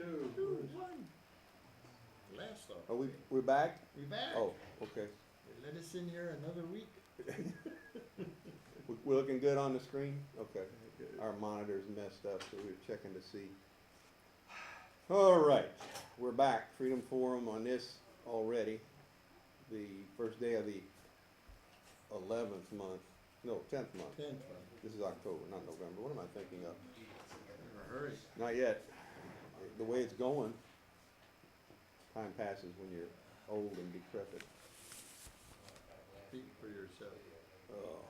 2, 1. Last off. Are we're back? We back. Oh, okay. They let us in here another week. We're looking good on the screen? Okay. Our monitor's messed up, so we're checking to see. All right, we're back. Freedom Forum on this already. The first day of the 11th month, no, 10th month. 10th one. This is October, not November. What am I thinking of? In a hurry. Not yet. The way it's going, time passes when you're old and decrepit. Speak for yourself. Oh.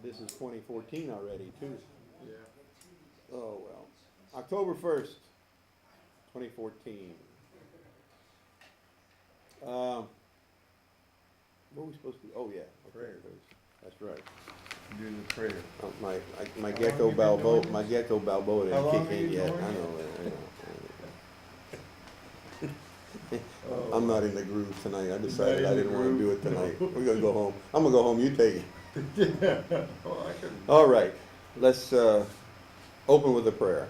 This is 2014 already, too. Yeah. Oh, well. October 1st, 2014. What were we supposed to do? Oh, yeah. Okay, Prayer. That's right. Do the prayer. My How long gecko you been Balboa, doing my this? gecko Balboa How didn't long kick are in you yet. doing I it? know. Oh. I'm not in the groove tonight. I decided in I the didn't want to do groove? it tonight. We're gonna go home. I'm gonna go home. You take it. Oh, I couldn't. All right. Let's open with a prayer.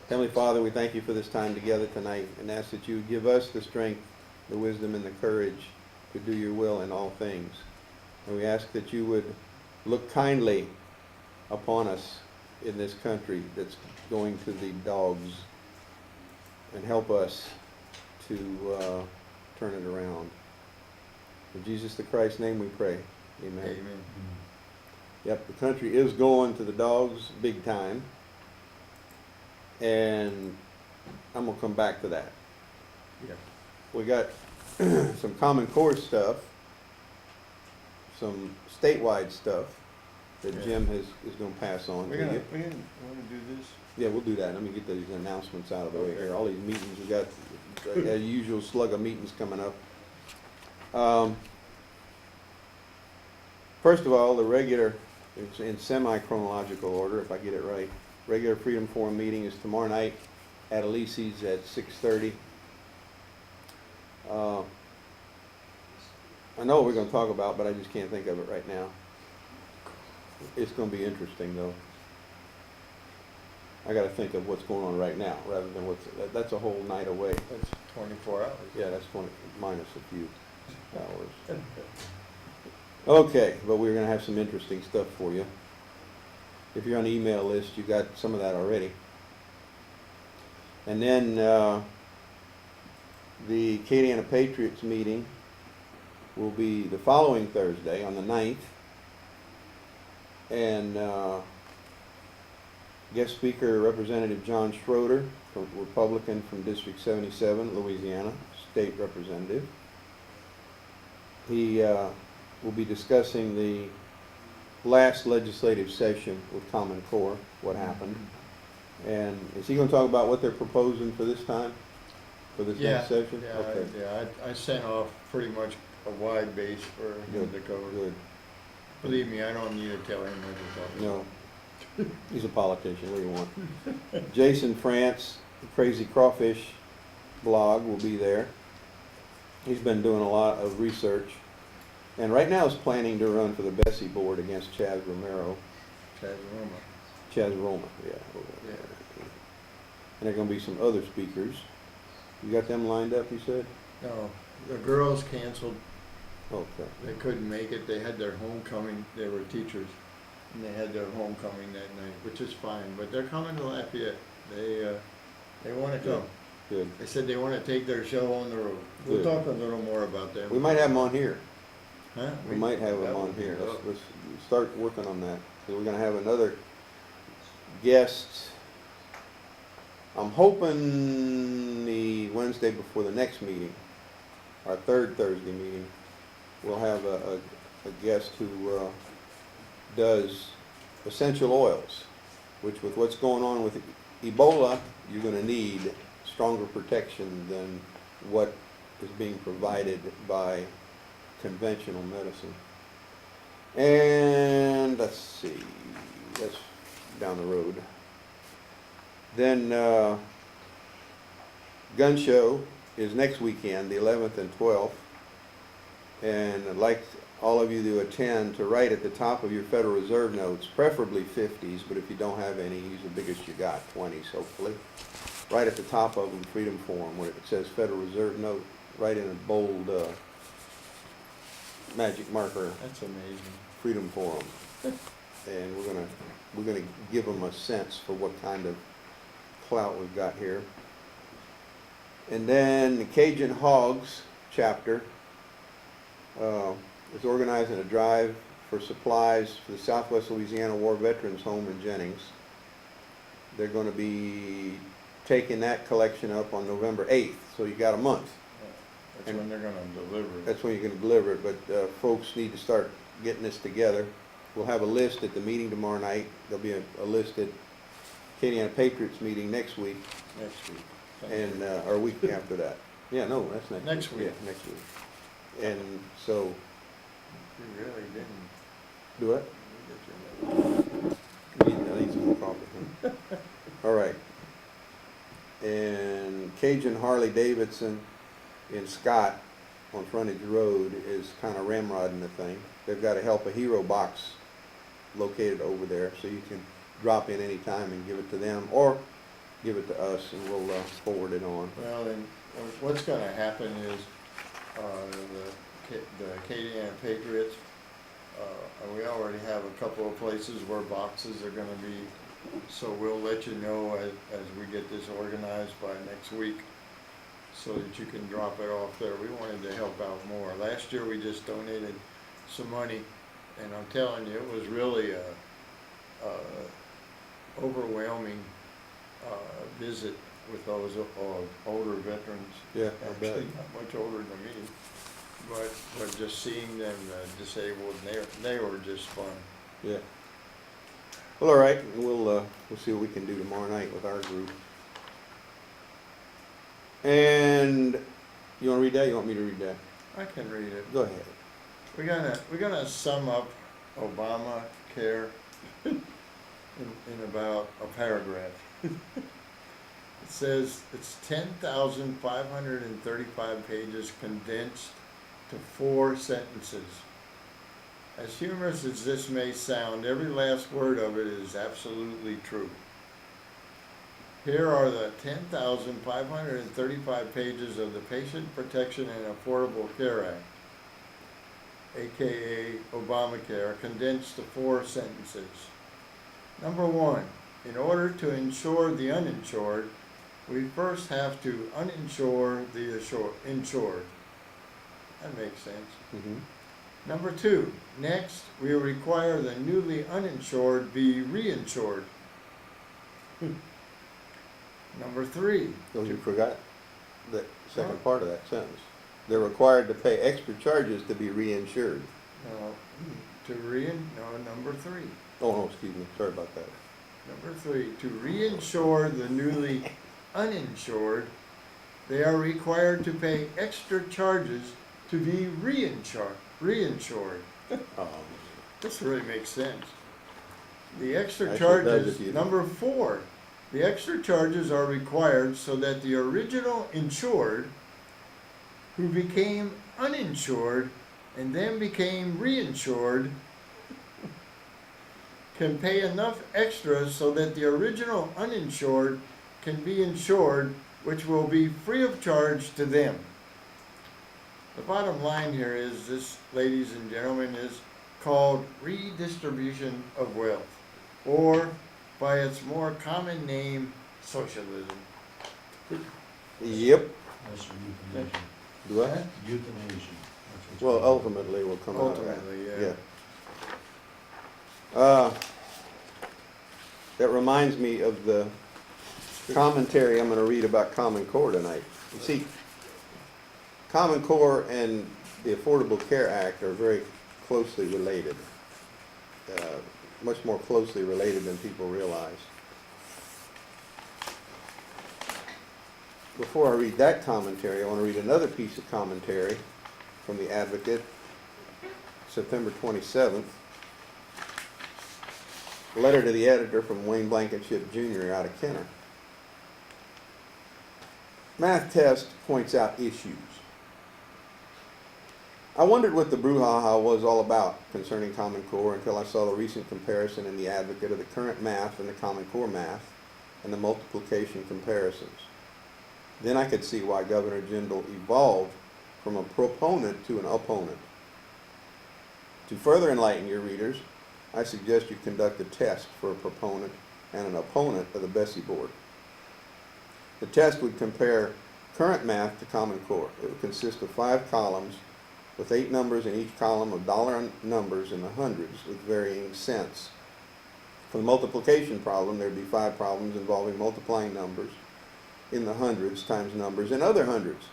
Heavenly Father, we thank you for this time together tonight and ask that you would give us the strength, the wisdom, and the courage to do your will in all things. And we ask that you would look kindly upon us in this country that's going to the dogs and help us to turn it around. In Jesus the Christ's name we pray. Amen. Amen. Yep, the country is going to the dogs big time. And I'm going to come back to that. Yeah. We got some Common Core stuff, some statewide stuff that Yeah. Jim is going to pass on to We you. want to do this? Yeah, we'll do that. Let me get these announcements out of the way Okay. here. All these meetings, we got a usual slug of meetings coming up. First of all, the regular, it's in semi-chronological order, if I get it right. Regular Freedom Forum meeting is tomorrow night at Elise's at 6:30. I know what we're going to talk about, but I just can't think of it right now. It's going to be interesting, though. I got to think of what's going on right now, rather than that's a whole night away. That's 24 hours. Yeah, that's 20 minus a few hours. Okay, but we're going to have some interesting stuff for you. If you're on the email list, you got some of that already. And then the Acadiana Patriots meeting will be the following Thursday on the 9th. And guest speaker, Representative John Schroeder, Republican from District 77, Louisiana, state representative. He will be discussing the last legislative session with Common Core, what happened. And is he going to talk about what they're proposing for this time, for this next session? Yeah, Okay, I sent off pretty much a wide base for him to cover. good. Believe me, I don't need to tell him what to talk about. No, he's a politician, what do you want? Jason France, the Crazy Crawfish blog, will be there. He's been doing a lot of research. And right now is planning to run for the Bessie board against Chaz Romero. Chaz Roma, yeah. Yeah. And there are going to be some other speakers. You got them lined up, you said? No, the girls canceled. Okay. They couldn't make it. They had their homecoming. They were teachers. And they had their homecoming that night, which is fine. But they're coming to Lafayette. They want to come. Good. They said they want to take their show on the road. We'll Good. talk a little more about them. We might have them on here. Huh? We might have that them on would be here. dope. Let's start working on that. So we're going to have another guest. I'm hoping the Wednesday before the next meeting, our third Thursday meeting, we'll have a guest who does essential oils, which with what's going on with Ebola, you're going to need stronger protection than what is being provided by conventional medicine. And let's see, that's down the road. Then gun show is next weekend, the 11th and 12th. And like all of you to attend to write at the top of your Federal Reserve notes, preferably 50s, but if you don't have any, use the biggest you got, 20s hopefully. Right at the top of them, Freedom Forum, where it says Federal Reserve note, write in a bold magic marker, That's amazing. Freedom Forum. And we're gonna give them a sense for what kind of clout we've got here. And then the Cajun Hogs chapter is organizing a drive for supplies for the Southwest Louisiana War Veterans Home in Jennings. They're going to be taking that collection up on November 8th, so you got a month. That's when they're gonna deliver it. That's when you're going to deliver it, but folks need to start getting this together. We'll have a list at the meeting tomorrow night. There'll be a list at Acadiana Patriots meeting next week, Next week. and or a week after that. Yeah, no, that's next week. Next week. Yeah, next week. And so, You really didn't. do it. I need some more coffee. Huh? All right. And Cajun Harley Davidson in Scott on Frontage Road is kind of ramrodding the thing. They've got a Help a Hero box located over there, so you can drop in any time and give it to them, or give it to us, and we'll forward it on. Well, and what's gonna happen is, the Acadiana Patriots, we already have a couple of places where boxes are gonna be, so we'll let you know as we get this organized by next week, so that you can drop it off there. We wanted to help out more. Last year, we just donated some money, and I'm telling you, it was really a overwhelming visit with those older veterans. Yeah, I bet. Actually, not much older than me, but just seeing them disabled, they were just fun. Yeah. Well, all right, we'll see what we can do tomorrow night with our group. And you want to read that? You want me to read that? I can read it. Go ahead. We're gonna sum up Obamacare in about a paragraph. It says it's 10,535 pages condensed to 4 sentences. As humorous as this may sound, every last word of it is absolutely true. Here are the 10,535 pages of the Patient Protection and Affordable Care Act, aka Obamacare, condensed to 4 sentences. Number 1, in order to insure the uninsured, we first have to uninsure the insured. That makes sense. Mm-hmm. Number 2, next, we require the newly uninsured be reinsured. Number 3. So you forgot the second part of that sentence. They're required to pay extra charges to be reinsured. Number 3. Oh, no, excuse me. Sorry about that. Number 3, to reinsure the newly uninsured, they are required to pay extra charges to be reinsured. This really makes sense. The extra Actually, it does charges, if you- number 4, the extra charges are required so that the original insured, who became uninsured and then became reinsured, can pay enough extras so that the original uninsured can be insured, which will be free of charge to them. The bottom line here is this, ladies and gentlemen, is called redistribution of wealth, or by its more common name, socialism. Yep. That's euthanasia. Do what? Euthanasia. That's what's Well, called. ultimately, we'll come out of that. Ultimately, yeah. Yeah. That reminds me of the commentary I'm going to read about Common Core tonight. You see, Common Core and the Affordable Care Act are very closely related, much more closely related than people realize. Before I read that commentary, I want to read another piece of commentary from the Advocate, September 27th. Letter to the editor from Wayne Blankenship Jr. out of Kenner. Math test points out issues. I wondered what the brouhaha was all about concerning Common Core until I saw the recent comparison in the Advocate of the current math and the Common Core math and the multiplication comparisons. Then I could see why Governor Jindal evolved from a proponent to an opponent. To further enlighten your readers, I suggest you conduct a test for a proponent and an opponent of the Bessie board. The test would compare current math to Common Core. It would consist of 5 columns with 8 numbers in each column of dollar numbers in the hundreds with varying cents. For the multiplication problem, there'd be 5 problems involving multiplying numbers in the hundreds times numbers in other hundreds.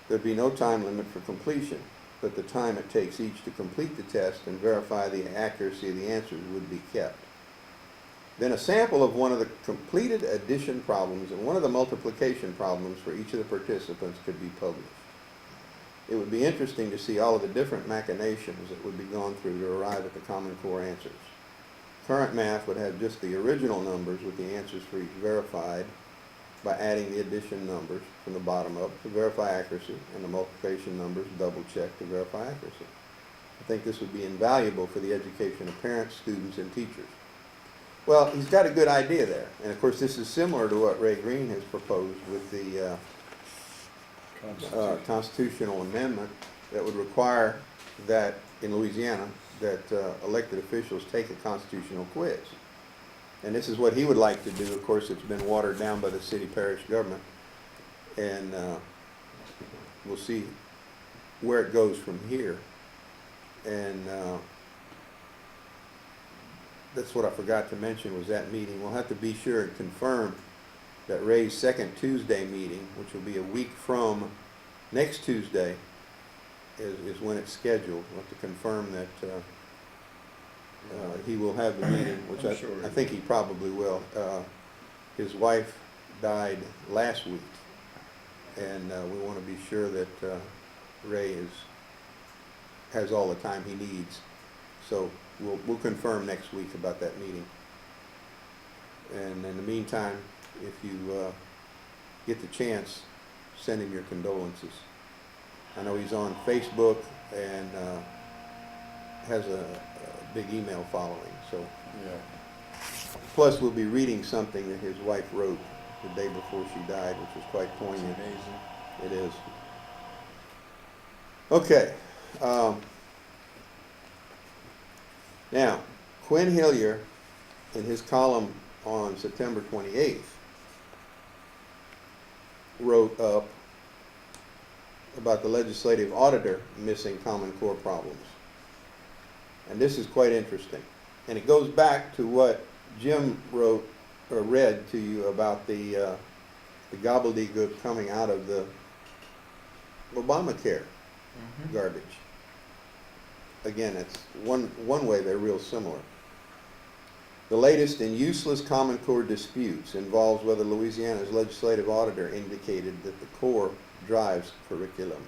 There'd be no time limit for completion, but the time it takes each to complete the test and verify the accuracy of the answers would be kept. Then a sample of one of the completed addition problems and one of the multiplication problems for each of the participants could be published. It would be interesting to see all of the different machinations that would be gone through to arrive at the Common Core answers. Current math would have just the original numbers with the answers for each verified by adding the addition numbers from the bottom up to verify accuracy, and the multiplication numbers double-checked to verify accuracy. I think this would be invaluable for the education of parents, students, and teachers. Well, he's got a good idea there. And of course, this is similar to what Ray Green has proposed with the constitutional amendment that would require that in Louisiana that elected officials take a constitutional quiz. And this is what he would like to do. Of course, it's been watered down by the city parish government. And we'll see where it goes from here. And that's what I forgot to mention was that meeting. We'll have to be sure and confirm that Ray's second Tuesday meeting, which will be a week from next Tuesday, is when it's scheduled. We'll have to confirm that he will have the meeting, which I think he probably will. His wife died last week, and we want to be sure that Ray has all the time he needs. So we'll confirm next week about that meeting. And in the meantime, if you get the chance, send him your condolences. I know he's on Facebook and has a big email following. So, Yeah. plus we'll be reading something that his wife wrote the day before she died, which was quite It's poignant. amazing. It is. Okay. Now, Quinn Hillier, in his column on September 28th, wrote up about the legislative auditor missing Common Core problems. And this is quite interesting. And it goes back to what Jim wrote or read to you about the gobbledygook coming out of the Obamacare garbage. Again, it's one way they're real similar. The latest in useless Common Core disputes involves whether Louisiana's legislative auditor indicated that the Core drives curriculum,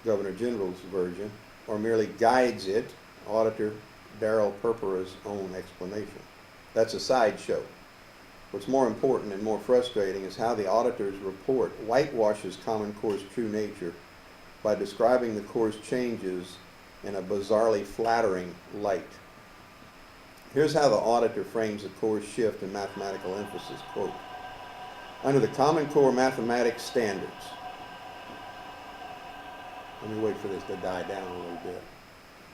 Governor Jindal's version, or merely guides it, Auditor Darrell Purpura's own explanation. That's a sideshow. What's more important and more frustrating is how the auditor's report whitewashes Common Core's true nature by describing the Core's changes in a bizarrely flattering light. Here's how the auditor frames the Core's shift in mathematical emphasis, quote, under the Common Core mathematics standards. Let me wait for this to die down a little bit.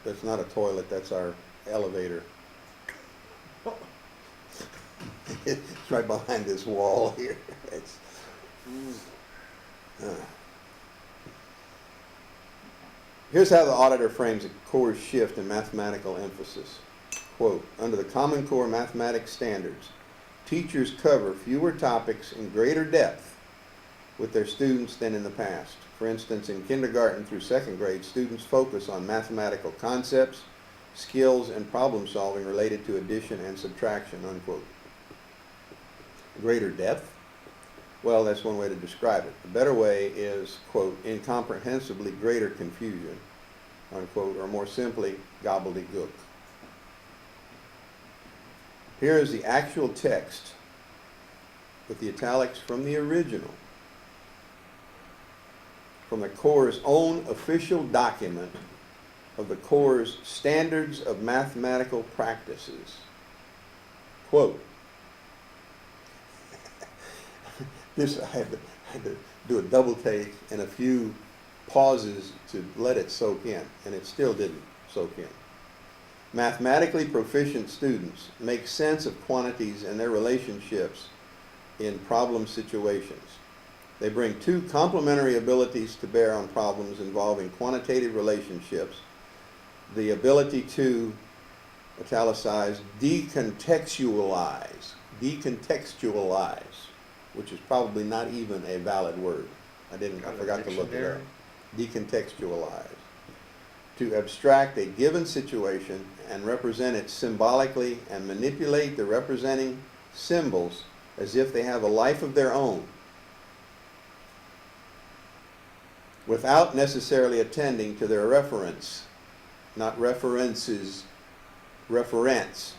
That's not a toilet, that's our elevator. It's right behind this wall here. Here's how the auditor frames the Core's shift in mathematical emphasis. Quote, under the Common Core mathematics standards, teachers cover fewer topics in greater depth with their students than in the past. For instance, in kindergarten through second grade, students focus on mathematical concepts, skills, and problem solving related to addition and subtraction, unquote. Greater depth? Well, that's one way to describe it. The better way is, quote, incomprehensibly greater confusion, unquote, or more simply, gobbledygook. Here is the actual text with the italics from the original from the Corps' own official document of the Corps' Standards of Mathematical Practices. Quote, this I had to do a double take and a few pauses to let it soak in, and it still didn't soak in. Mathematically proficient students make sense of quantities and their relationships in problem situations. They bring two complementary abilities to bear on problems involving quantitative relationships: the ability to, italicize, decontextualize, which is probably not even a valid word. I forgot to look it up. Decontextualize. To abstract a given situation and represent it symbolically and manipulate the representing symbols as if they have a life of their own, without necessarily attending to their reference, not references, reference,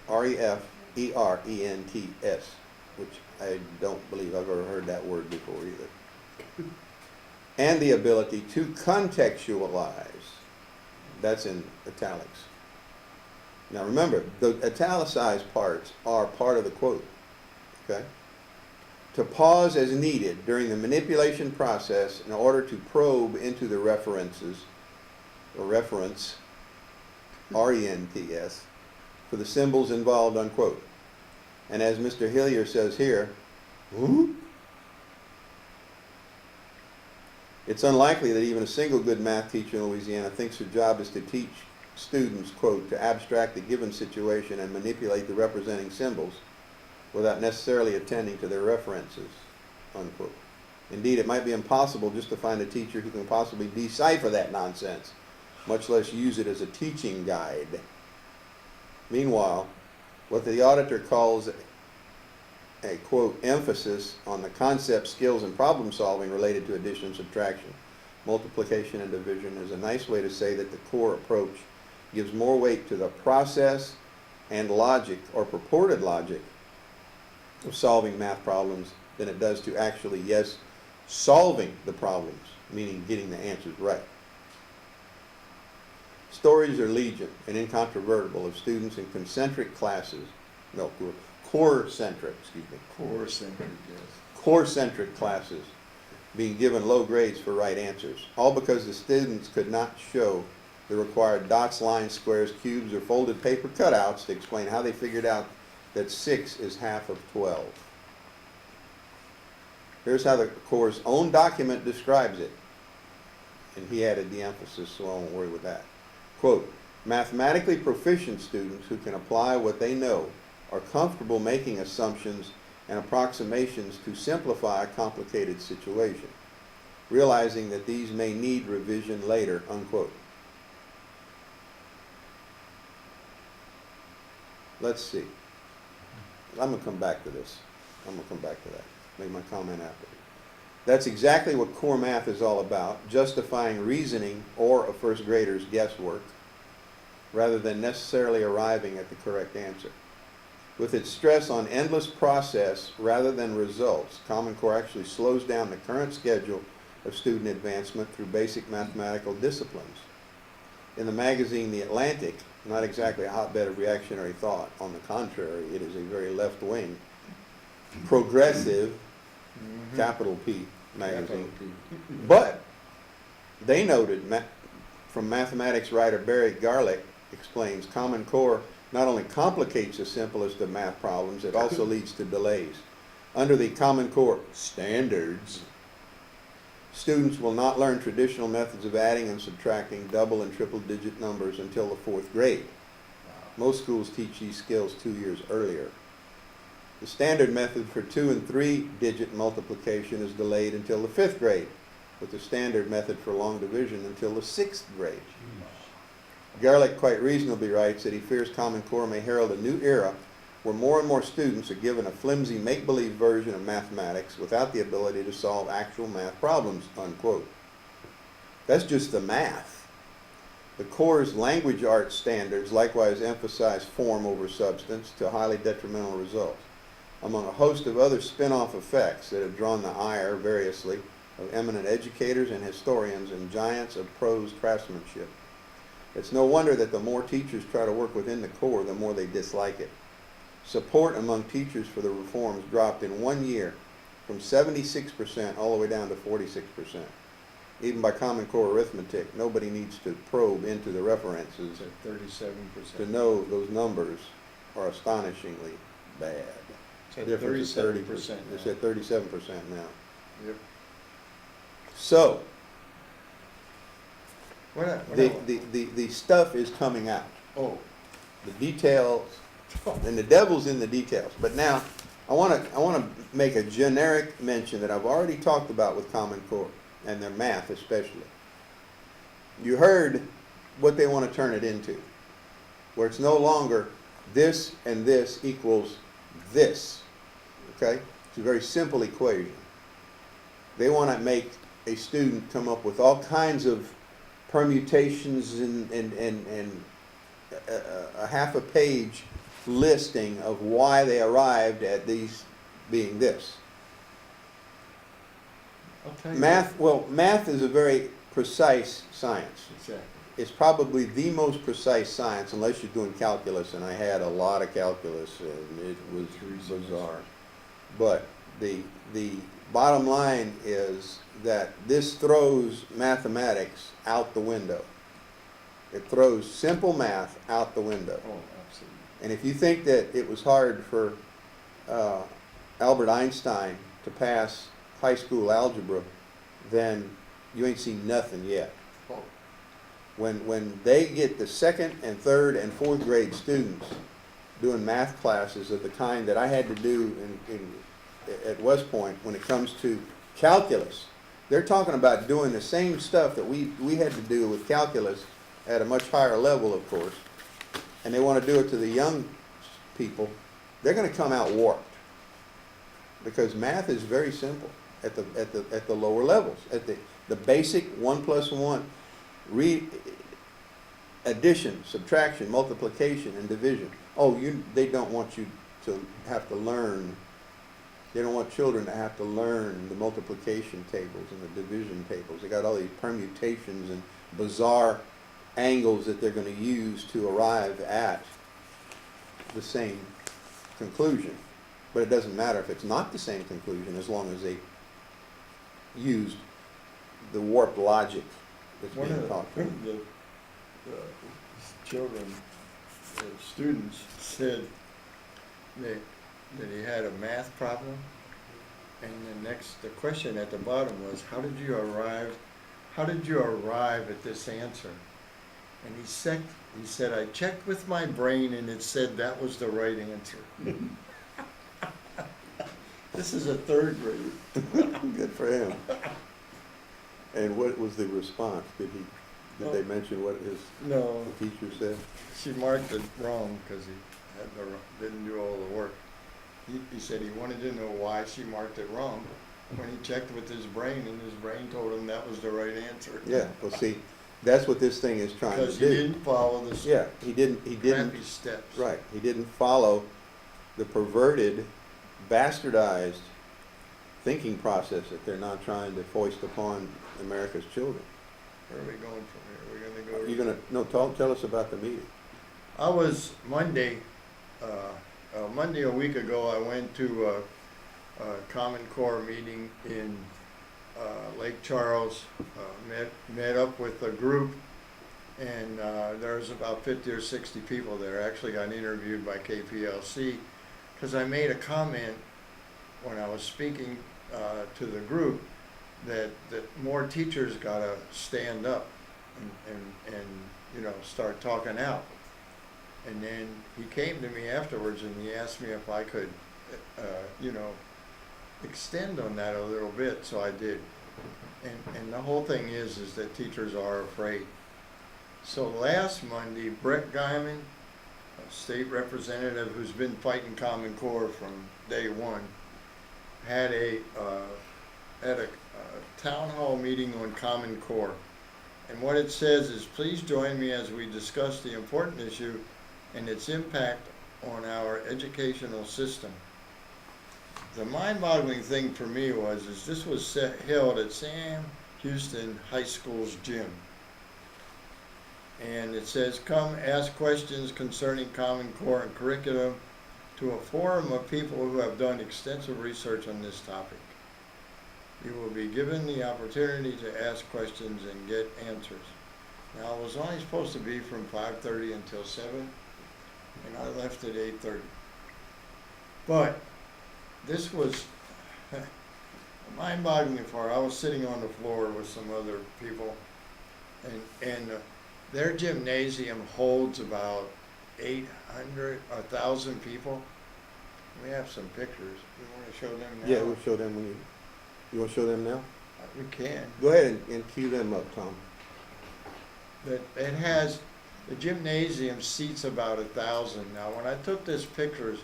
R-E-F-E-R-E-N-T-S, which I don't believe I've ever heard that word before either. And the ability to contextualize. That's in italics. Now remember, the italicized parts are part of the quote, okay? To pause as needed during the manipulation process in order to probe into the references, or reference, R-E-N-T-S, for the symbols involved, unquote. And as Mr. Hillier says here, it's unlikely that even a single good math teacher in Louisiana thinks her job is to teach students, quote, to abstract the given situation and manipulate the representing symbols without necessarily attending to their references, unquote. Indeed, it might be impossible just to find a teacher who can possibly decipher that nonsense, much less use it as a teaching guide. Meanwhile, what the auditor calls a, quote, emphasis on the concept, skills, and problem solving related to addition and subtraction, multiplication and division is a nice way to say that the core approach gives more weight to the process and logic, or purported logic, of solving math problems than it does to actually, yes, solving the problems, meaning getting the answers right. Stories are legion and incontrovertible of students in concentric classes, no, core-centric, core-centric classes being given low grades for right answers, all because the students could not show the required dots, lines, squares, cubes, or folded paper cutouts to explain how they figured out that 6 is half of 12. Here's how the Corps' own document describes it, and he added the emphasis, so I won't worry with that. Quote, mathematically proficient students who can apply what they know are comfortable making assumptions and approximations to simplify a complicated situation, realizing that these may need revision later, unquote. Let's see. I'm going to come back to this. I'm going to come back to that. Make my comment after. That's exactly what core math is all about, justifying reasoning or a first grader's guesswork, rather than necessarily arriving at the correct answer. With its stress on endless process rather than results, Common Core actually slows down the current schedule of student advancement through basic mathematical disciplines. In the magazine The Atlantic, not exactly a hotbed of reactionary thought. On the contrary, it is a very left-wing, progressive, capital P magazine. But they noted, from mathematics writer Barry Garlick explains, Common Core not only complicates the simplest of math problems, it also leads to delays. Under the Common Core standards, students will not learn traditional methods of adding and subtracting double and triple digit numbers until the 4th grade. Most schools teach these skills 2 years earlier. The standard method for 2 and 3 digit multiplication is delayed until the 5th grade, with the standard method for long division until the 6th grade. Garlick quite reasonably writes that he fears Common Core may herald a new era where more and more students are given a flimsy make-believe version of mathematics without the ability to solve actual math problems, unquote. That's just the math. The Corps' language arts standards likewise emphasize form over substance to highly detrimental results. Among a host of other spin-off effects that have drawn the ire variously, of eminent educators and historians and giants of prose craftsmanship. It's no wonder that the more teachers try to work within the Corps, the more they dislike it. Support among teachers for the reforms dropped in 1 year from 76% all the way down to 46%. Even by Common Core arithmetic, nobody needs to probe into the references It's at 37%. to know those numbers are astonishingly bad. It's at Difference is 37% It's now. at 37% now. Yep. So, What the stuff is coming out. oh, The details, and the devil's in the details. But now, I want to make a generic mention that I've already talked about with Common Core, and their math especially. You heard what they want to turn it into, where it's no longer this and this equals this, okay? It's a very simple equation. They want to make a student come up with all kinds of permutations and a half a page listing of why they arrived at these being this. I'll tell you. Math is a very precise science. Exactly. It's probably the most precise science, unless you're doing calculus, and I had a lot of calculus, and it was bizarre. But the bottom line is that this throws mathematics out the window. It throws simple math out the window. Oh, absolutely. And if you think that it was hard for Albert Einstein to pass high school algebra, then you ain't seen nothing yet. Oh, When they get the second and third and fourth grade students doing math classes of the kind that I had to do at West Point when it comes to calculus, they're talking about doing the same stuff that we had to do with calculus at a much higher level, of course, and they want to do it to the young people. They're going to come out warped, because math is very simple at the lower levels, at the basic 1 + 1, addition, subtraction, multiplication, and division. Oh, they don't want you to have to learn. They don't want children to have to learn the multiplication tables and the division tables. They got all these permutations and bizarre angles that they're going to use to arrive at the same conclusion. But it doesn't matter if it's not the same conclusion, as long as they used the warped logic that's one being of taught. the children, the students said that he had a math problem, and the question at the bottom was, how did you arrive at this answer? And he said, I checked with my brain and it said that was the right answer. This is a third grader. Good for him. And what was the response? Did they mention what No, the teacher said? she marked it wrong because he didn't do all the work. He said he wanted to know why she marked it wrong when he checked with his brain, and his brain told him that was the right answer. Yeah, well, see, that's what this thing is trying to Because he do. didn't follow the Yeah, he didn't, crappy steps. right, he didn't follow the perverted, bastardized thinking process that they're now trying to foist upon America's children. Where are we going from here? We're gonna go. You're gonna, no, tell us about the meeting. I was Monday a week ago, I went to a Common Core meeting in Lake Charles, met up with a group, and there was about 50 or 60 people there. Actually got interviewed by KPLC, because I made a comment when I was speaking to the group that more teachers gotta stand up and start talking out. And then he came to me afterwards and he asked me if I could, extend on that a little bit, so I did. And the whole thing is that teachers are afraid. So last Monday, Brett Guyman, a state representative who's been fighting Common Core from day one, had a town hall meeting on Common Core. And what it says is, please join me as we discuss the important issue and its impact on our educational system. the mind-boggling thing for me is this was held at Sam Houston High School's gym. And it says, come ask questions concerning Common Core and curriculum to a forum of people who have done extensive research on this topic. You will be given the opportunity to ask questions and get answers. Now, it was only supposed to be from 5:30 until 7, and I left at 8:30. But this was mind-boggling for. I was sitting on the floor with some other people, and their gymnasium holds about 800, 1,000 people. We have some pictures. You want to show them now? Yeah, we'll show them when you want to show them now? We can. Go ahead and cue them up, Tom. That it has, the gymnasium seats about 1,000. Now, when I took this pictures,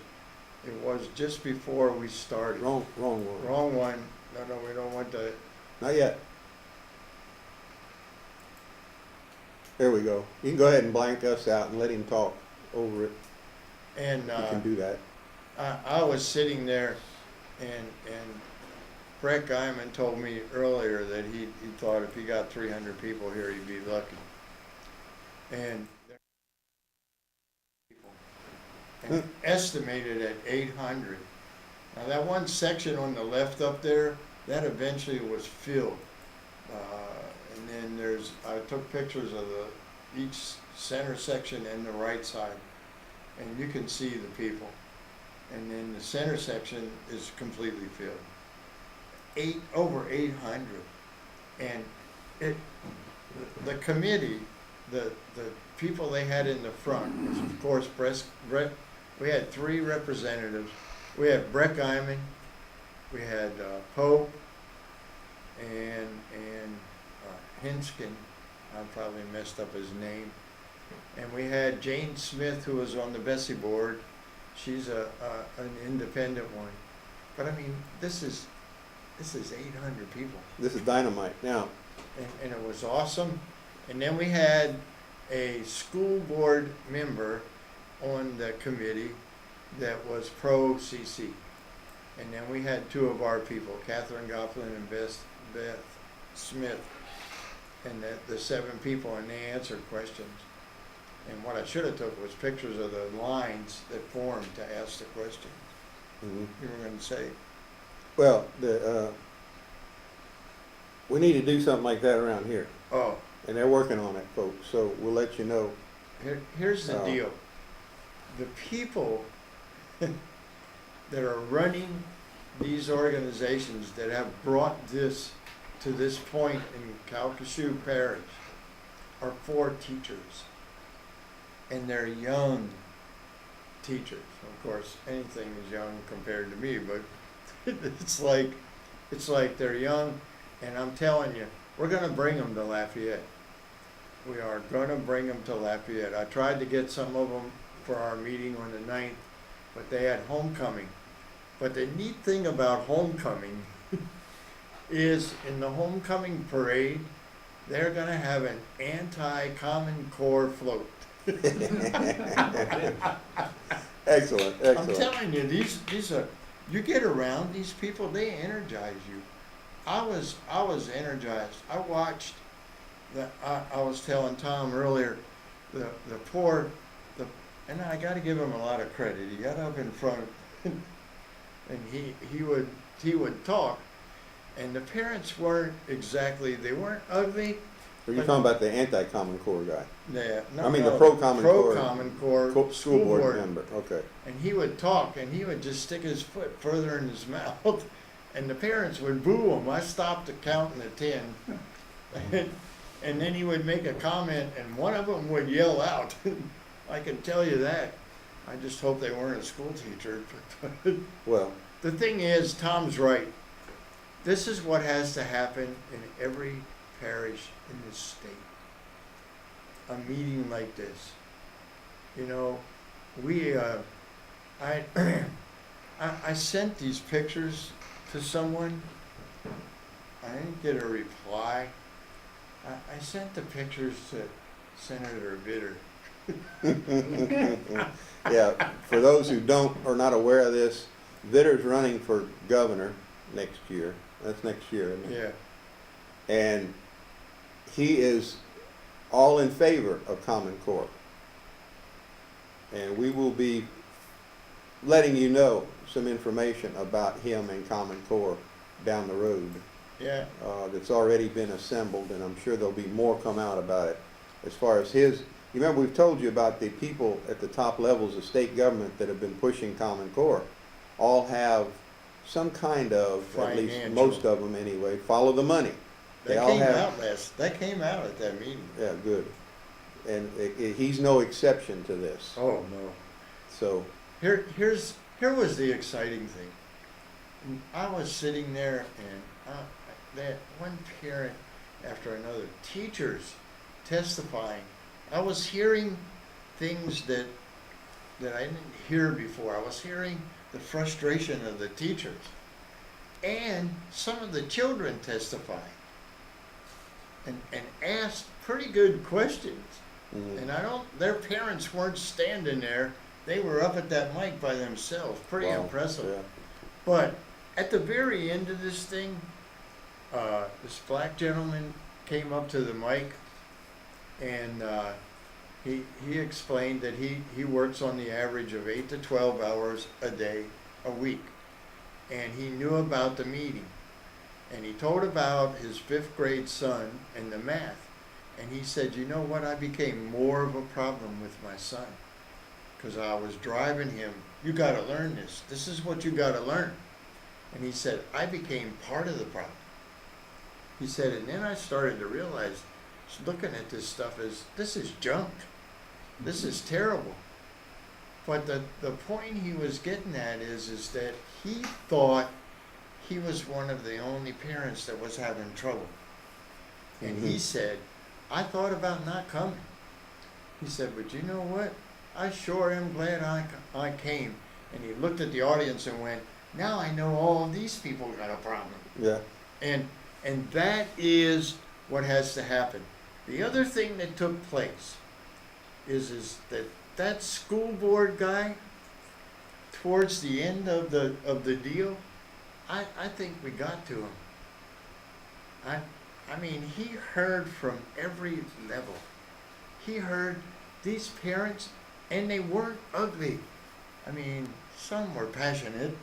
it was just before we started. Wrong one. Wrong one. No, we don't want the. Not yet. There we go. You can go ahead and blank us out and let him talk over it. And You can do that. I was sitting there, and Brett Guyman told me earlier that he thought if he got 300 people here, he'd be lucky. And estimated at 800. Now that one section on the left up there, that eventually was filled. And then I took pictures of each center section and the right side, and you can see the people. And then the center section is completely filled. Over 800. And the committee, the people they had in the front was, of course, Brett. We had 3 representatives. We had Brett Guyman, we had Pope, and Hinskin. I probably messed up his name. And we had Jane Smith, who was on the Bessie board. She's an independent one. But I mean, this is 800 people. This is dynamite. Now, And it was awesome. And then we had a school board member on the committee that was pro CC. And then we had 2 of our people, Catherine Gofflin and Beth Smith, and the 7 people, and they answered questions. And what I should have took was pictures of the lines that formed to ask the questions. mhm. You were going to say, Well, we need to do something like that around here, oh, and they're working on it, folks. So we'll let you know. here's the Oh. deal. The people that are running these organizations that have brought this to this point in Calcasieu Parish are 4 teachers. And they're young teachers. Of course, anything is young compared to me, but it's like they're young, and I'm telling you, we're gonna bring them to Lafayette. We are gonna bring them to Lafayette. I tried to get some of them for our meeting on the 9th, but they had homecoming. But the neat thing about homecoming is in the homecoming parade, they're gonna have an anti-Common Core float. Excellent, I'm excellent. telling you, these are, you get around these people, they energize you. I was energized. I watched I was telling Tom earlier, the poor, and I gotta give him a lot of credit. He got up in front and he would talk, and the parents weren't ugly. Are you talking about the anti-Common Core guy? Yeah, I mean, the pro-Common Core. Pro-Common Core School board member, okay. And he would talk, and he would just stick his foot further in his mouth, and the parents would boo him. I stopped at counting to 10, and then he would make a comment, and one of them would yell out. I can tell you that. I just hope they weren't a school teacher. Well, The thing is, Tom's right. This is what has to happen in every parish in this state. A meeting like this. You know, I sent these pictures to someone. I didn't get a reply. I sent the pictures to Senator Bitter. yeah, for those who are not aware of this, Vitter's running for governor next year. That's next year, isn't it? Yeah, And he is all in favor of Common Core. And we will be letting you know some information about him and Common Core down the road. yeah, That's already been assembled, and I'm sure there'll be more come out about it. As far as his, you remember we've told you about the people at the top levels of state government that have been pushing Common Core, all have some kind of, at least Financial. most of them anyway, follow the money. They that all came have, out that came out at that meeting. yeah, good. And he's no exception to this. Oh, no. So, Here was the exciting thing. I was sitting there and that one parent after another, teachers testifying. I was hearing things that I didn't hear before. I was hearing the frustration of the teachers and some of the children testifying and asked pretty good questions. mm, And their parents weren't standing there. They were up at that mic by themselves. Pretty wow, impressive. yeah. But at the very end of this thing, this black gentleman came up to the mic and he explained that he works on the average of 8 to 12 hours a day, a week. And he knew about the meeting. And he told about his 5th grade son and the math. And he said, you know what, I became more of a problem with my son. Because I was driving him, you gotta learn this. This is what you gotta learn. And he said, I became part of the problem. He said, and then I started to realize, looking at this stuff this is junk. This is terrible. But the point he was getting at is that he thought he was one of the only parents that was having trouble. And he Mhm. said, I thought about not coming. He said, but you know what? I sure am glad I came. And he looked at the audience and went, now I know all of these people got a problem. Yeah. And that is what has to happen. The other thing that took place is that school board guy, towards the end of the deal, I think we got to him. I mean, he heard from every level. He heard these parents, and they weren't ugly. I mean, some were passionate,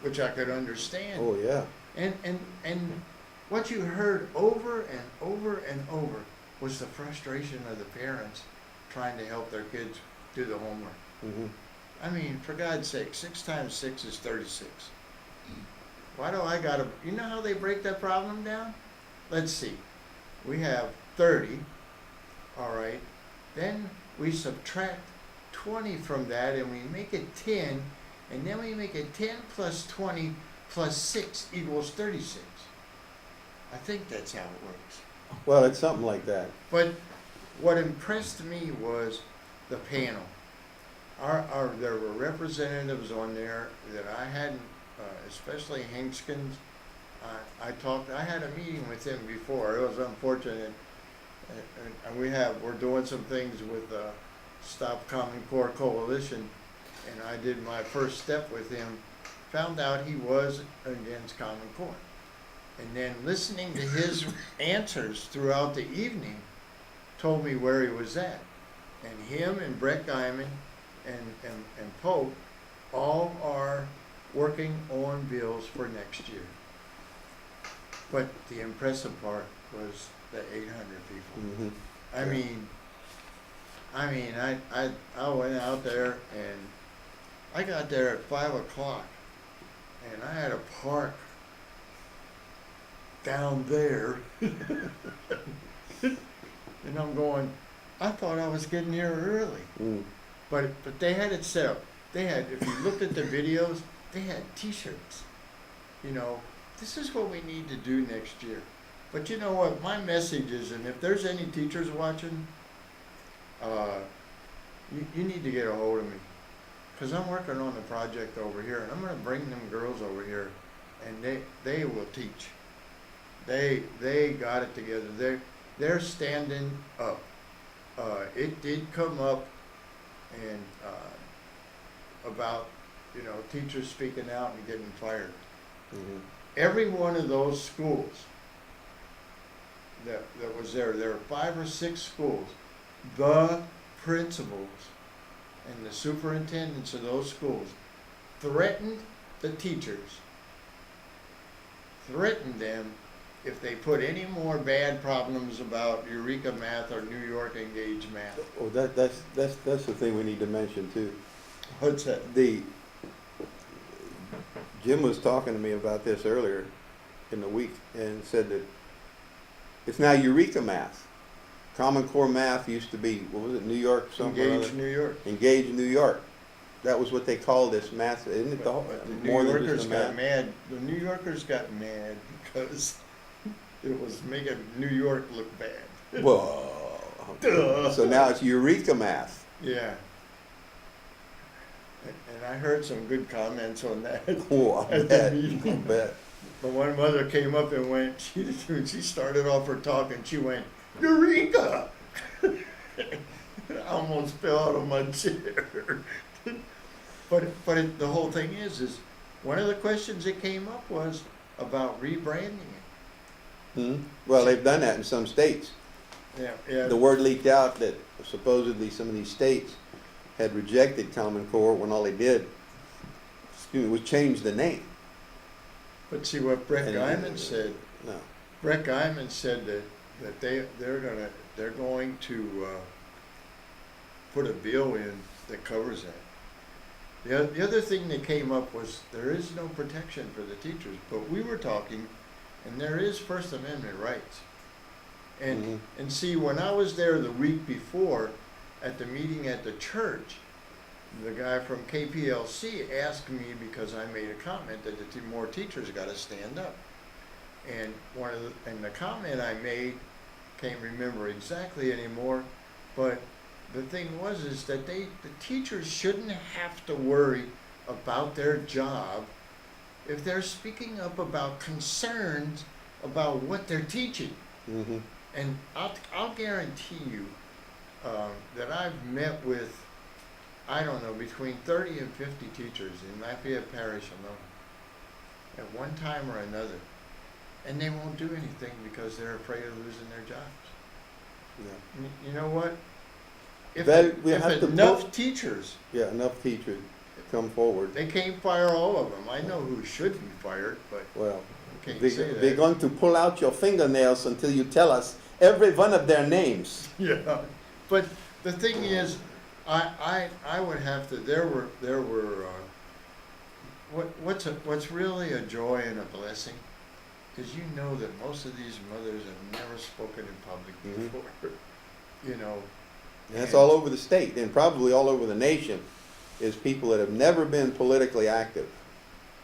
which I could understand. Oh, yeah. And what you heard over and over and over was the frustration of the parents trying to help their kids do the homework. Mm-hmm. I mean, for God's sake, 6 times 6 is 36. Why do I gotta, you know how they break that problem down? Let's see. We have 30, all right. Then we subtract 20 from that and we make it 10, and then we make it 10 plus 20 plus 6 equals 36. I think that's how it works. Well, it's something like that. But what impressed me was the panel. There were representatives on there that I hadn't, especially Hinkskins. I had a meeting with him before. It was unfortunate. And we're doing some things with Stop Common Core Coalition, and I did my first step with him. Found out he was against Common Core. And then listening to his answers throughout the evening told me where he was at. And him and Brett Guyman and Pope all are working on bills for next year. But the impressive part was the 800 people. Mm-hmm. I mean, I went out there and I got there at 5 o'clock and I had to park down there. And I'm going, I thought I was getting here early. Mm. But they had it set up. They had, if you looked at the videos, they had t-shirts. You know, this is what we need to do next year. But you know what, my message is, and if there's any teachers watching, you need to get a hold of me. Because I'm working on a project over here, and I'm going to bring them girls over here, and they will teach. They got it together. They're standing up. It did come up and about you know, teachers speaking out and getting fired. Mhm. Every one of those schools that was there were 5 or 6 schools, the principals and the superintendents of those schools threatened the teachers, threatened them if they put any more bad problems about Eureka Math or New York Engage Math. Oh, that's the thing we need to mention too. What's that? Jim was talking to me about this earlier in the week and said that it's now Eureka Math. Common Core Math used to be, what was it, New York something or Engage other? New York. Engage New York. That was what they called this math, isn't it? But the New More than Yorkers just a got math? mad. The New Yorkers got mad because it was making New York look bad. Whoa. Duh. So now it's Eureka Math. Yeah. And I heard some good comments on that. Oh, I At the bet. meeting. I bet. But one mother came up and went, she started off her talk and she went, Eureka! I almost fell out of my chair. But the whole thing is one of the questions that came up was about rebranding it. Hmm? Well, they've done that in some states. Yeah. The word leaked out that supposedly some of these states had rejected Common Core when all they did, was change the name. But see what Brett And- Guyman said. No. Brett Guyman said that they're going to put a bill in that covers that. The other thing that came up was there is no protection for the teachers, but we were talking, and there is First Amendment rights. Mhm. And see, when I was there the week before at the meeting at the church, the guy from KPLC asked me because I made a comment that more teachers got to stand up. And the comment I made, can't remember exactly anymore, but the thing is that the teachers shouldn't have to worry about their job if they're speaking up about concerns about what they're teaching. Mhm. And I'll guarantee you that I've met with, I don't know, between 30 and 50 teachers in Lafayette Parish alone at one time or another. And they won't do anything because they're afraid of losing their jobs. Yeah. You know what? If We have to enough put- teachers, Yeah, enough teachers come forward. they can't fire all of them. I know who should be fired, but Well, I can't we- say we're that. going to pull out your fingernails until you tell us every one of their names. Yeah, but the thing is, I would have to, there were, what's really a joy and a blessing is you know that most of these mothers have never spoken in public Mhm. before, you know. And that's all over the state and probably all over the nation, is people that have never been politically active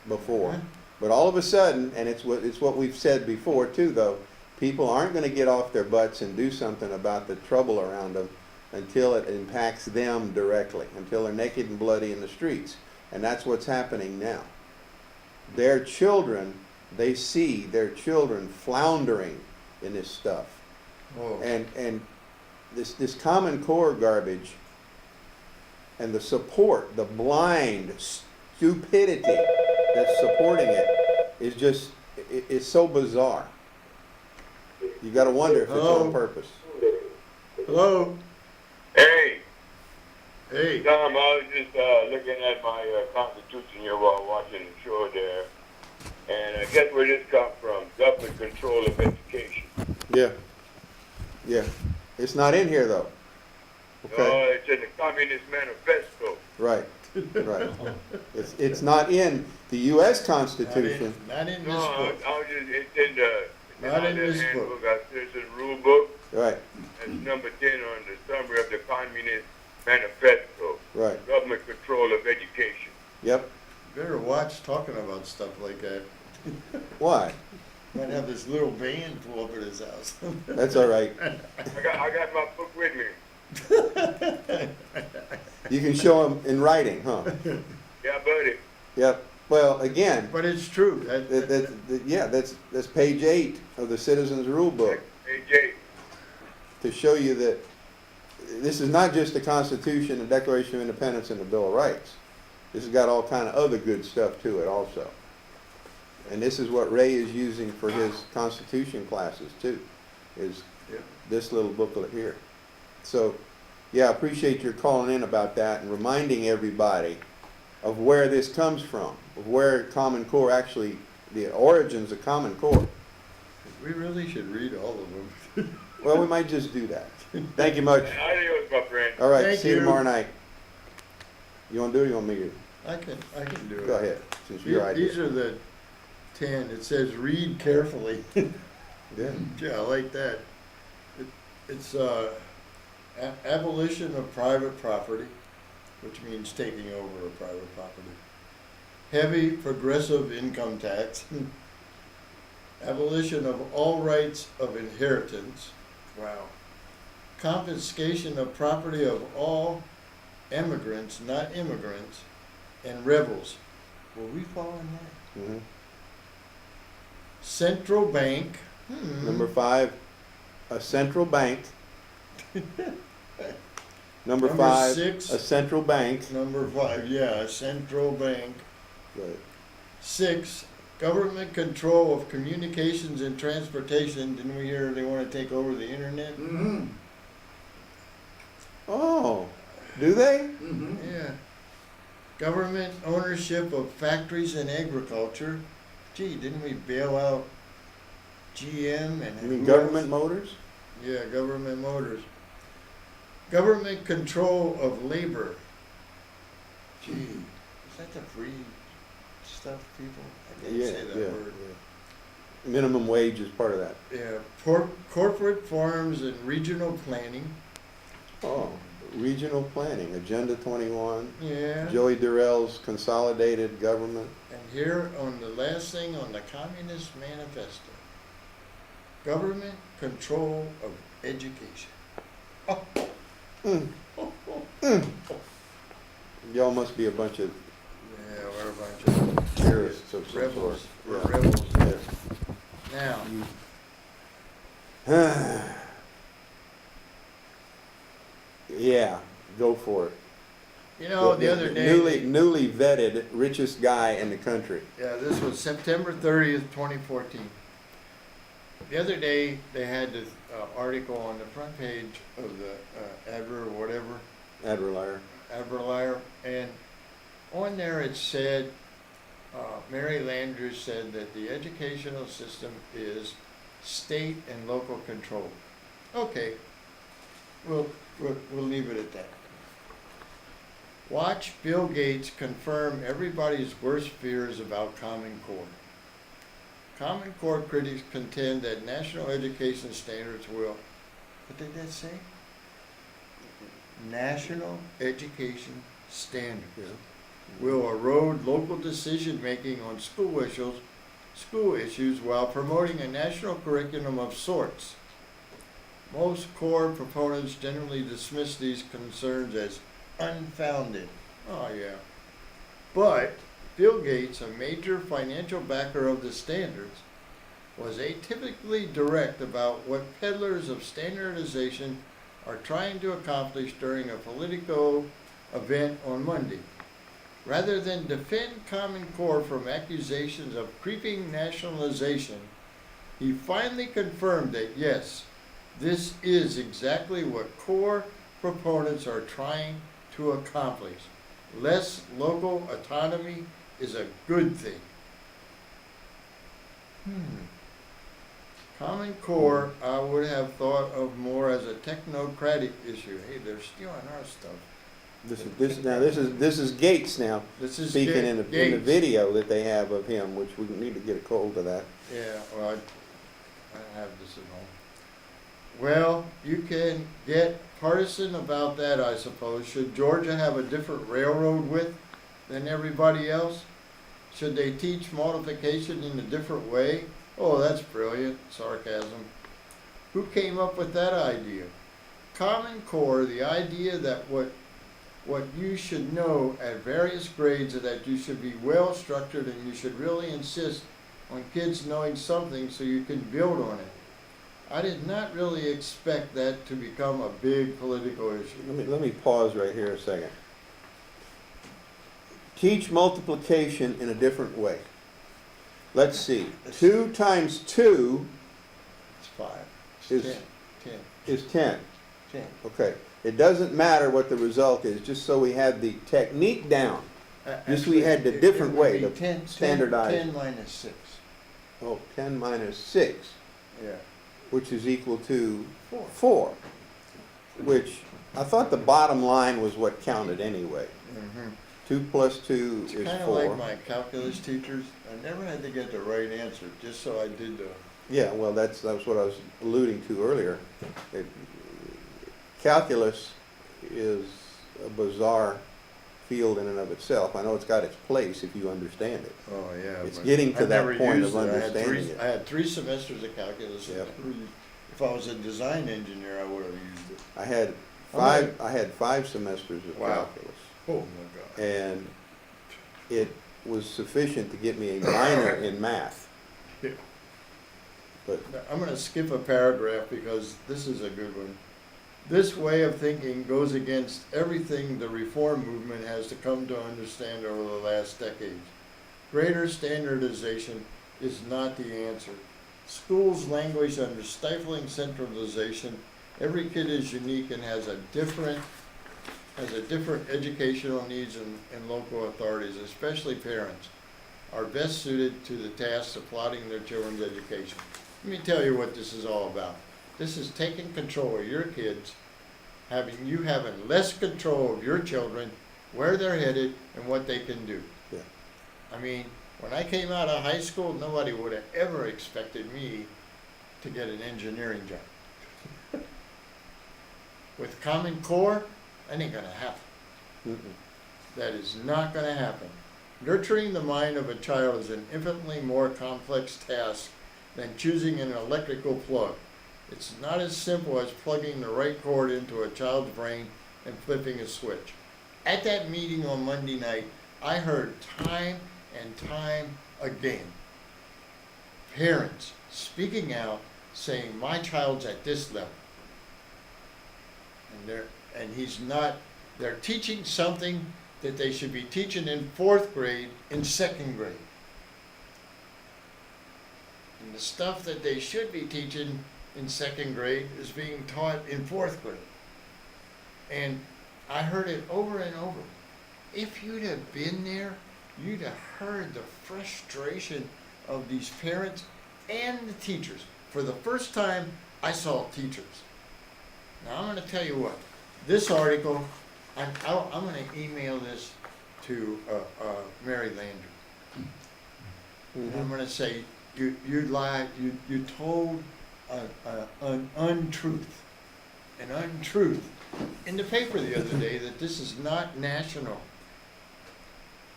before. Huh? But all of a sudden, and it's what we've said before too, though, people aren't going to get off their butts and do something about the trouble around them until it impacts them directly, until they're naked and bloody in the streets. And that's what's happening now. Their children, they see their children floundering in this stuff. Oh, And this Common Core garbage and the support, the blind stupidity that's supporting it is just, it's so bizarre. You gotta wonder if it's Hello? on purpose. hello, Hey, hey, Tom, I was just looking at my Constitution here while watching the show there. And guess where this comes from? Government control of education. Yeah. Yeah. It's not in here though. Okay? It's in the Communist Manifesto. Right. Right. It's not in the US Constitution. not in No, this I book. was just, it's in the Not in this handbook. There's a rule book. Right. That's number 10 on the summary of the Communist Manifesto. Right. Government control of education. Yep. Better watch talking about stuff like that. Why? Might have this little van pull up at his house. That's all right. I got my book with me. You can show them in writing, huh? Yeah, buddy. Yep. Well, again, But it's true. that's page 8 of the Citizens Rule Book, Hey, Jay. to show you that this is not just the Constitution, the Declaration of Independence, and the Bill of Rights. This has got all kind of other good stuff to it also. And this is what Ray is using for his Constitution classes too, is Yep. this little booklet here. So, yeah, I appreciate your calling in about that and reminding everybody of where this comes from, of where Common Core actually, the origins of Common Core. We really should read all of them. Well, we might just do that. Thank you much. Adios, my friend. All right, Thank see you you. tomorrow night. You want to do it or you want me to? I can do it. Go ahead, since your idea. These are the 10. It says read carefully. Yeah. Yeah, I like that. It's abolition of private property, which means taking over a private property. Heavy progressive income tax. Abolition of all rights of inheritance. Wow. Confiscation of property of all immigrants, not immigrants, and rebels. Will we fall in that? Mhm. Central bank. Number 5, a central bank. Number 5, 6. a central bank. Number 5, yeah, central bank. Right. 6, government control of communications and transportation. Didn't we hear they want to take over the internet? Mm-hmm. Oh, do they? Mm-hmm. Yeah. Government ownership of factories and agriculture. Gee, didn't we bail out GM and You mean who government else? motors? Yeah, government motors. Government control of labor. Gee, is that the free stuff, people? I can't say that word. yeah. Minimum wage is part of that. Yeah, corporate farms and regional planning. Oh, regional planning, Agenda 21, Yeah. Joey Durrell's consolidated government. And here on the last thing on the Communist Manifesto. Government control of education. Y'all must be a bunch of Yeah, we're a bunch of terrorists of some rebels. sort. We're Yeah. rebels. Yeah. Now, Yeah, go for it. you know, the other day. Newly vetted, richest guy in the country. Yeah, this was September 30th, 2014. The other day, they had this article on the front page of the Adver or whatever, Adlerlier. Adverlier, and on there it said, Mary Landrieu said that the educational system is state and local control. Okay, we'll leave it at that. Watch Bill Gates confirm everybody's worst fears about Common Core. Common Core critics contend that national education standards will, what did that say? National education standards Yeah. will erode local decision-making on school issues while promoting a national curriculum of sorts. Most core proponents generally dismiss these concerns as unfounded. Oh, yeah. But Bill Gates, a major financial backer of the standards, was atypically direct about what peddlers of standardization are trying to accomplish during a Politico event on Monday. Rather than defend Common Core from accusations of creeping nationalization, he finally confirmed that yes, this is exactly what core proponents are trying to accomplish. Less local autonomy is a good thing. Common Core, I would have thought of more as a technocratic issue. Hey, they're stealing our stuff. This is Gates now This is speaking in the Gates. video that they have of him, which we need to get a hold of that. Yeah, well, I have this at home. Well, you can get partisan about that, I suppose. Should Georgia have a different railroad width than everybody else? Should they teach multiplication in a different way? Oh, that's brilliant. Sarcasm. Who came up with that idea? Common Core, the idea that what you should know at various grades is that you should be well structured and you should really insist on kids knowing something so you can build on it. I did not really expect that to become a big political issue. Let me pause right here a second. teach multiplication in a different way. Let's see, 2 times 2 It's 5. Is- It's 10. is 10. 10. Okay, it doesn't matter what the result is, just so we have the technique down. Just we had the Actually, different it would way, be the 10 standardized. 10 minus 6. Oh, 10 minus 6, Yeah. which is equal to 4. 4, which I thought the bottom line was what counted anyway. Mm-hmm. 2 plus 2 It's is kind of 4. like my calculus teachers. I never had to get the right answer, just so I did the. Yeah, well, that's what I was alluding to earlier. It- Calculus is a bizarre field in and of itself. I know it's got its place if you understand it. Oh, yeah. It's but getting to I that never point used of it. understanding it. I had 3 semesters of calculus. and Yep. never used- If I was a design engineer, I would have used it. I had Okay. I had 5 semesters of Wow. calculus, Oh, my God. and it was sufficient to get me a minor in math. Yeah. But Now, I'm gonna skip a paragraph because this is a good one. This way of thinking goes against everything the reform movement has to come to understand over the last decades. Greater standardization is not the answer. Schools languish under stifling centralization. Every kid is unique and has a different educational needs and local authorities, especially parents, are best suited to the task of plotting their children's education. Let me tell you what this is all about. This is taking control of your kids, having less control of your children, where they're headed, and what they can do. Yeah. I mean, when I came out of high school, nobody would have ever expected me to get an engineering job. With Common Core, that ain't gonna happen. mm-mm. That is not gonna happen. Nurturing the mind of a child is an infinitely more complex task than choosing an electrical plug. It's not as simple as plugging the right cord into a child's brain and flipping a switch. At that meeting on Monday night, I heard time and time again parents speaking out saying, my child's at this level. And he's not, they're teaching something that they should be teaching in 4th grade in 2nd grade. And the stuff that they should be teaching in 2nd grade is being taught in 4th grade. And I heard it over and over. If you'd have been there, you'd have heard the frustration of these parents and the teachers. For the first time, I saw teachers. Now, I'm going to tell you what. This article, I'm going to email this to Mary Landry. And I'm going to say, you lied, you told an untruth in the paper the other day that this is not national.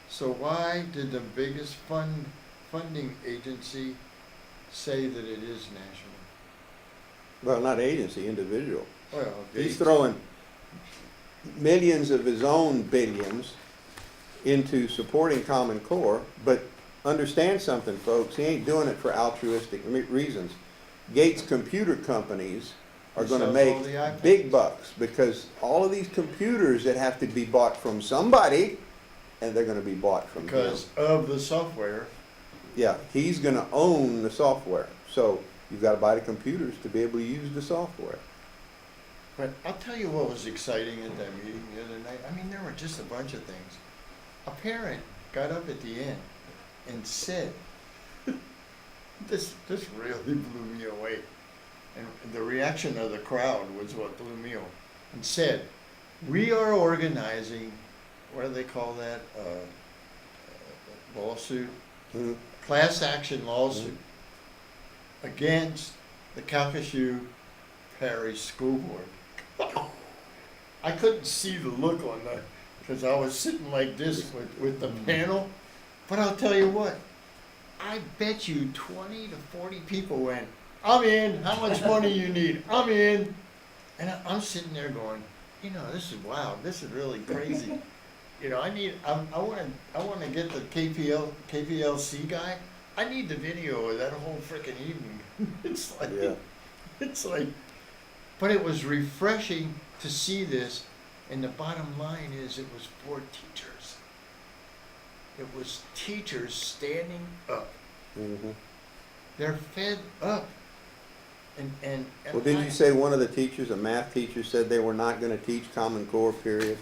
So why did the biggest funding agency say that it is national? Well, not agency, individual. Well, He's throwing millions of his own billions into supporting Common Core, but understand something, folks, he ain't doing it for altruistic reasons. Gates Computer Companies are He going to sells make all the iPads. big bucks because all of these computers that have to be bought from somebody, and they're going to be bought from him. because of the software. Yeah, he's going to own the software. So you've got to buy the computers to be able to use the software. But I'll tell you what was exciting at that meeting the other night. I mean, there were just a bunch of things. A parent got up at the end and said, this really blew me away. And the reaction of the crowd was what blew me away. And said, we are organizing, what do they call that? Lawsuit? Mhm. Class action lawsuit against the Calcasieu Parish School Board. I couldn't see the look on the, because I was sitting like this with the panel, but I'll tell you what, I bet you 20 to 40 people went, I'm in, how much money you need? I'm in. And I'm sitting there going, you know, this is wild, this is really crazy. You know, I want to get the KPLC guy. I need the video of that whole frickin' evening. It's like, Yeah. it's like, but it was refreshing to see this, and the bottom line is it was for teachers. it was teachers standing up. Mm-hmm. They're fed up. And Well, didn't you say one of the teachers, a math teacher, said they were not gonna teach Common Core, period?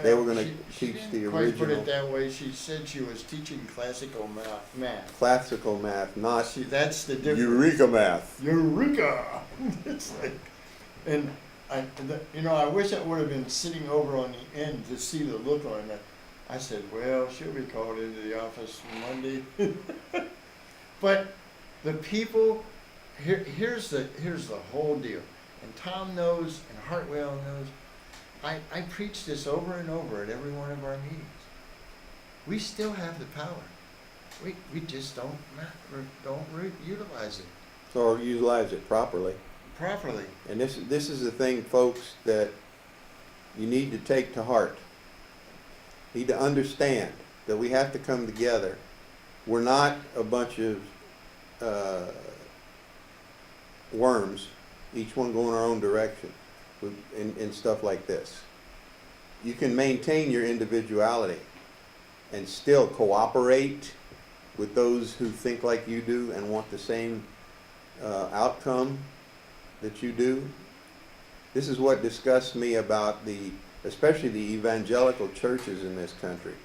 They were gonna she teach didn't the quite put original it that way. She said she was teaching classical math. classical math, not See, that's the difference. Eureka math. Eureka! It's like, and I wish I would have been sitting over on the end to see the look on it. I said, well, she'll be called into the office Monday. But the people, here's the whole deal. And Tom knows, and Hartwell knows. I preach this over and over at every one of our meetings. We still have the power. We just don't utilize it So utilize it properly. properly. And this is the thing, folks, that you need to take to heart. You need to understand that we have to come together. We're not a bunch of worms, each one going our own direction, in stuff like this. You can maintain your individuality and still cooperate with those who think like you do and want the same outcome that you do. This is what disgusts me about especially the evangelical churches in this country.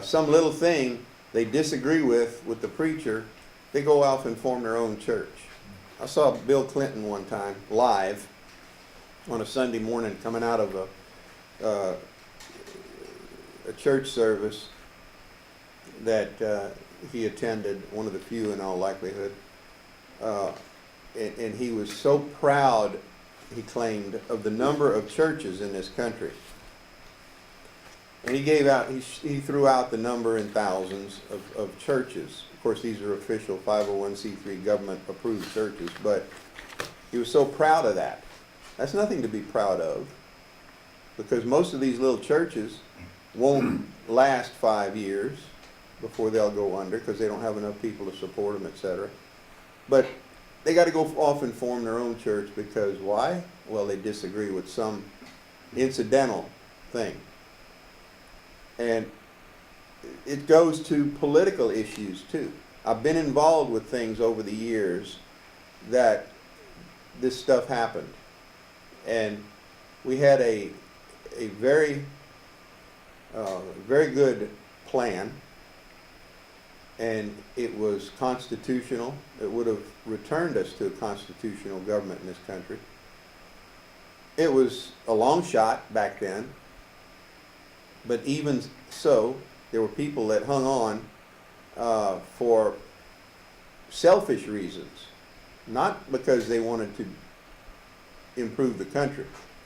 Some little thing they disagree with the preacher, they go off and form their own church. I saw Bill Clinton one time live on a Sunday morning coming out of a church service that he attended, one of the few in all likelihood. And he was so proud, he claimed, of the number of churches in this country. And he threw out the number in thousands of churches. Of course, these are official 501c3 government approved churches, but he was so proud of that. That's nothing to be proud of, because most of these little churches won't last 5 years before they'll go under, because they don't have enough people to support them, etc. But they got to go off and form their own church, because why? Well, they disagree with some incidental thing. And it goes to political issues too. I've been involved with things over the years that this stuff happened. And we had a very, very good plan, and it was constitutional. It would have returned us to a constitutional government in this country. It was a long shot back then, but even so, there were people that hung on for selfish reasons, not because they wanted to improve the country,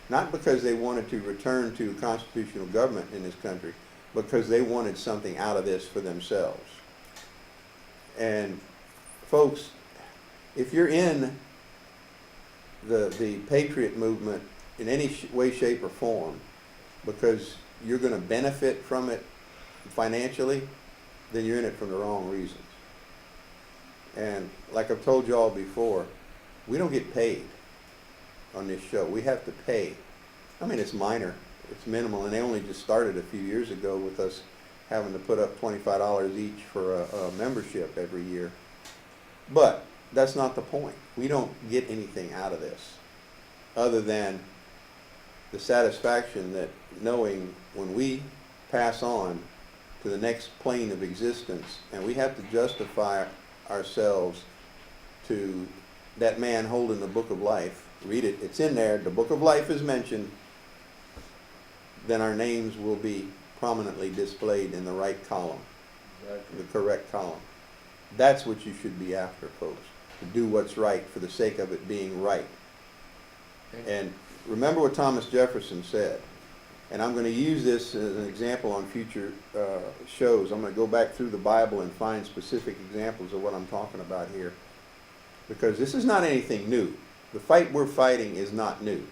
not because they wanted to return to a constitutional government in this country, because they wanted something out of this for themselves. And folks, if you're in the patriot movement in any way, shape, or form, because you're going to benefit from it financially, then you're in it for the wrong reasons. And like I've told you all before, we don't get paid on this show. We have to pay. I mean, it's minor, it's minimal, and they only just started a few years ago with us having to put up $25 each for a membership every year. But that's not the point. We don't get anything out of this other than the satisfaction that knowing when we pass on to the next plane of existence, and we have to justify ourselves to that man holding the book of life, read it, it's in there, the book of life is mentioned, then our names will be prominently displayed in the right column, the correct column. That's what you should be after, folks, to do what's right for the sake of it being right. And remember what Thomas Jefferson said, and I'm going to use this as an example on future shows. I'm going to go back through the Bible and find specific examples of what I'm talking about here, because this is not anything new. The fight we're fighting is not new.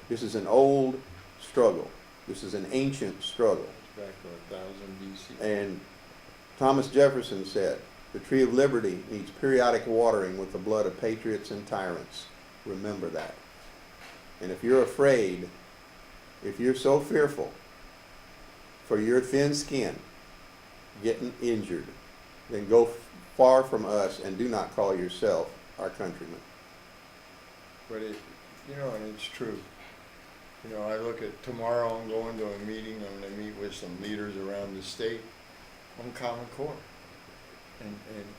This is an old struggle. This is an ancient struggle. Back to 1000 BC. And Thomas Jefferson said, the tree of liberty needs periodic watering with the blood of patriots and tyrants. Remember that. And if you're afraid, if you're so fearful for your thin skin getting injured, then go far from us and do not call yourself our countryman. But it, you know, and it's true. You know, I look at tomorrow, I'm going to a meeting, I'm gonna meet with some leaders around the state on Common Core and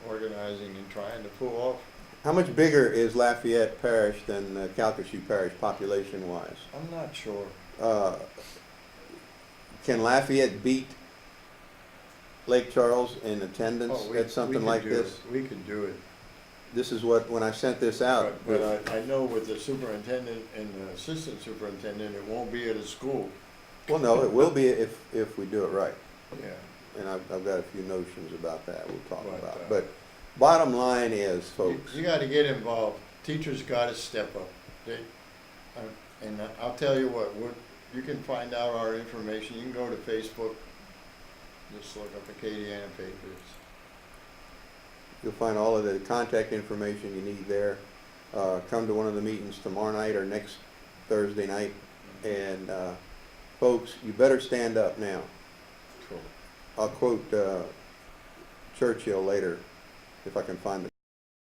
organizing and trying to pull off. How much bigger is Lafayette Parish than Calcasieu Parish population-wise? I'm not sure. Can Lafayette beat Lake Charles in attendance Oh, we at something could like do this? it. We could do it. This is what, when I sent this out, But I know with the superintendent and the assistant superintendent, it won't be at a school. well, no, it will be if we do it right. Yeah. And I've got a few notions about that we'll talk But, about. But bottom line is, folks, You gotta get involved. Teachers gotta step up. And I'll tell you what, you can find out our information. You can go to Facebook, just look up the Acadiana Papers. you'll find all of the contact information you need there. Come to one of the meetings tomorrow night or next Thursday night. And folks, you better stand up now. Cool. I'll quote Churchill later, if I can find the